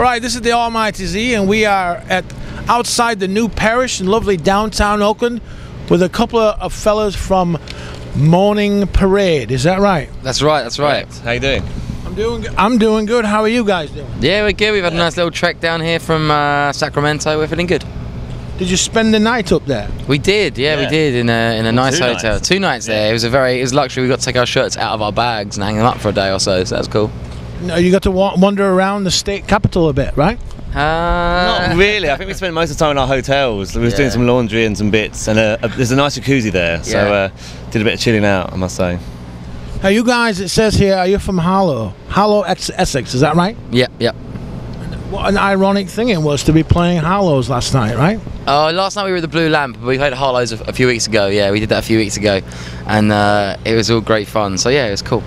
All right, this is the Almighty Z, and we are outside the new parish in lovely downtown Oakland with a couple of fellas from Morning Parade. Is that right? That's right. That's right. How you doing? I'm doing good. How are you guys doing? Yeah, we're good. We've had a nice little trek down here from Sacramento. We're feeling good. Did you spend the night up there? We did. Yeah, we did in a nice hotel. 2 nights there. It was luxury. We got to take our shirts out of our bags and hang them up for a day or so. So that's cool. No, you got to wander around the state capital a bit, right? Not really. I think we spent most of the time in our hotels. We was doing some laundry and some bits, and there's a nice jacuzzi there, so did a bit of chilling out, I must say. Now, you guys, it says here, are you from Harlow, Essex? Is that right? Yep. What an ironic thing it was to be playing Harlows last night, right? Last night we were at the Blue Lamp. We played Harlows a few weeks ago. Yeah, we did that a few weeks ago, and it was all great fun. So yeah, it was cool.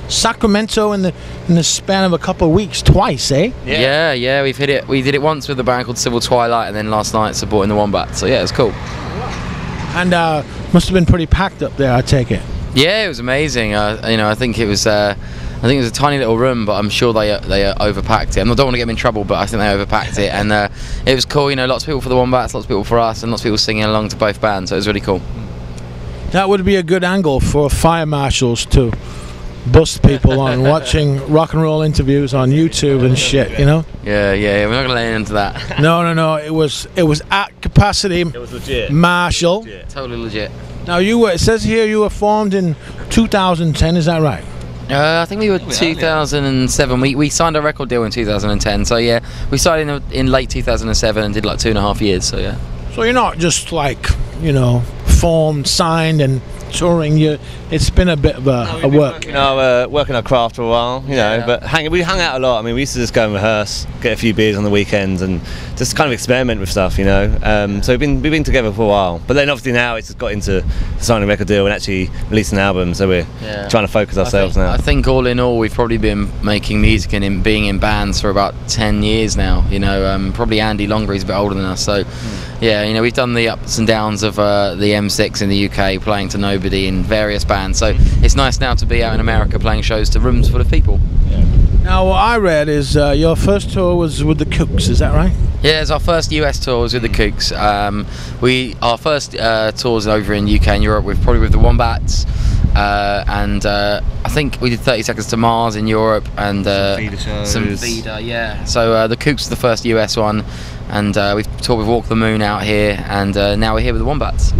Sacramento in the span of a couple of weeks, twice, eh? Yeah, we've hit it. We did it once with a band called Civil Twilight, and then last night supporting the Wombat. So yeah, it's cool. And must have been pretty packed up there, I take it. Yeah, it was amazing. I think it was a tiny little room, but I'm sure they overpacked it. I don't want to get them in trouble, but I think they overpacked it, and it was cool. Lots of people for the Wombats, lots of people for us, and lots of people singing along to both bands. So it was really cool. That would be a good angle for fire marshals to bust people on watching rock and roll interviews on YouTube and shit, you know? Yeah, we're not gonna lay into that. No, it was at capacity. It was legit. Marshall. Legit. Totally legit. Now it says here you were formed in 2010, is that right? I think we were 2007. We signed a record deal in 2010, so yeah, we started in late 2007 and did like 2.5 years, so yeah. So you're not just like, formed, signed and touring. It's been a bit of a work. Working our craft for a while, but we hung out a lot. I mean, we used to just go and rehearse, get a few beers on the weekends, and just kind of experiment with stuff, So we've been together for a while. But then obviously now it's just got into signing a record deal and actually releasing an album. So we're trying to focus ourselves now. I think all in all, we've probably been making music and being in bands for about 10 years now. Probably Andy longer. He's a bit older than us. So yeah, we've done the ups and downs of the M6 in the UK, playing to nobody in various bands. So it's nice now to be out in America playing shows to rooms full of people. Now, what I read is your first tour was with the Kooks, is that right? Yeah, it's our first US tour was with the Kooks. Our first tours over in UK and Europe were probably with the Wombats, and I think we did 30 Seconds to Mars in Europe and some Vida, yeah. So the Kooks was the first US one, and we've toured with Walk the Moon out here, and now we're here with the Wombats.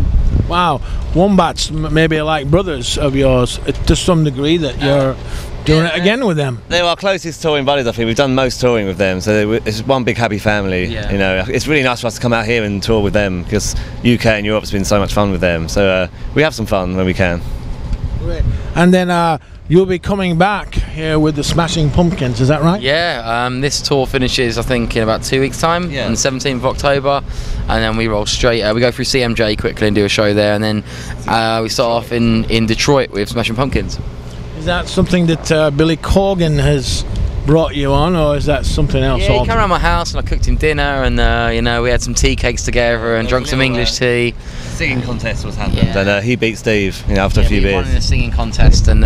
Wow, Wombats maybe like brothers of yours to some degree that you're doing it again with them. They're our closest touring buddies, I think. We've done most touring with them, so it's one big happy family. It's really nice for us to come out here and tour with them, because UK and Europe has been so much fun with them, so we have some fun when we can. Great. And then you'll be coming back here with the Smashing Pumpkins, is that right? Yeah, this tour finishes I think in about 2 weeks time, on the 17th of October, and then we roll straight, we go through CMJ quickly and do a show there, and then we start off in Detroit with Smashing Pumpkins. Is that something that Billy Corgan has brought you on, or is that something else? Yeah, he came around my house and I cooked him dinner, and we had some tea cakes together and drunk some English tea. Singing contest was happened, and he beat Steve after a few beers. We won in a singing contest, and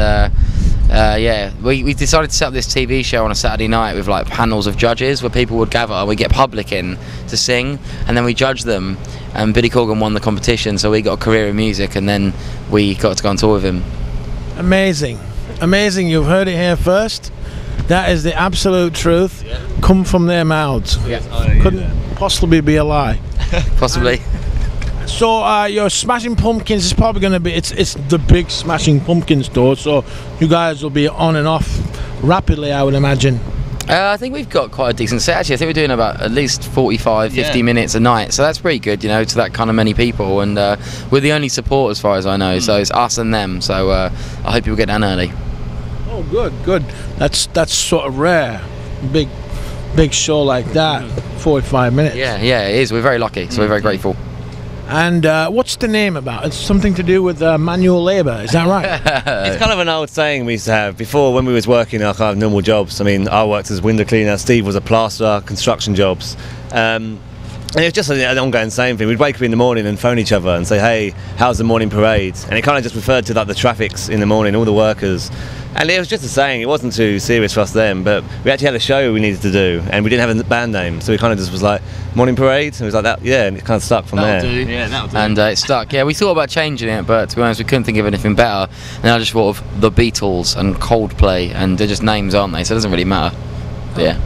we decided to set up this TV show on a Saturday night with like panels of judges where people would gather and we get public in to sing, and then we judge them, and Billy Corgan won the competition, so we got a career in music, and then we got to go on tour with him. Amazing, you've heard it here first. That is the absolute truth. Come from their mouths. Couldn't possibly be a lie. Possibly. So your Smashing Pumpkins is probably going to be, it's the big Smashing Pumpkins tour, so you guys will be on and off rapidly, I would imagine. I think we've got quite a decent set actually. I think we're doing about at least 45, 50 minutes a night, so that's pretty good, to that kind of many people, and we're the only support as far as I know, so it's us and them, so I hope people get down early. Oh, good. That's sort of rare. Big show like that, 45 minutes. Yeah, it is. We're very lucky, so we're very grateful. And what's the name about? It's something to do with manual labour, is that right? It's kind of an old saying we used to have before when we was working our kind of normal jobs. I mean, I worked as a window cleaner, Steve was a plasterer, construction jobs. And it was just an ongoing same thing. We'd wake up in the morning and phone each other and say, hey, how's the morning parade? And it kind of just referred to like the traffics in the morning, all the workers. And it was just a saying. It wasn't too serious for us then, but we actually had a show we needed to do, and we didn't have a band name, so we kind of just was like Morning Parade, and it was like that. Yeah, and it kind of stuck from there. Yeah, that'll do. And it stuck. Yeah, we thought about changing it, but to be honest, we couldn't think of anything better. And I just thought of the Beatles and Coldplay, and they're just names, aren't they? So it doesn't really matter. Yeah.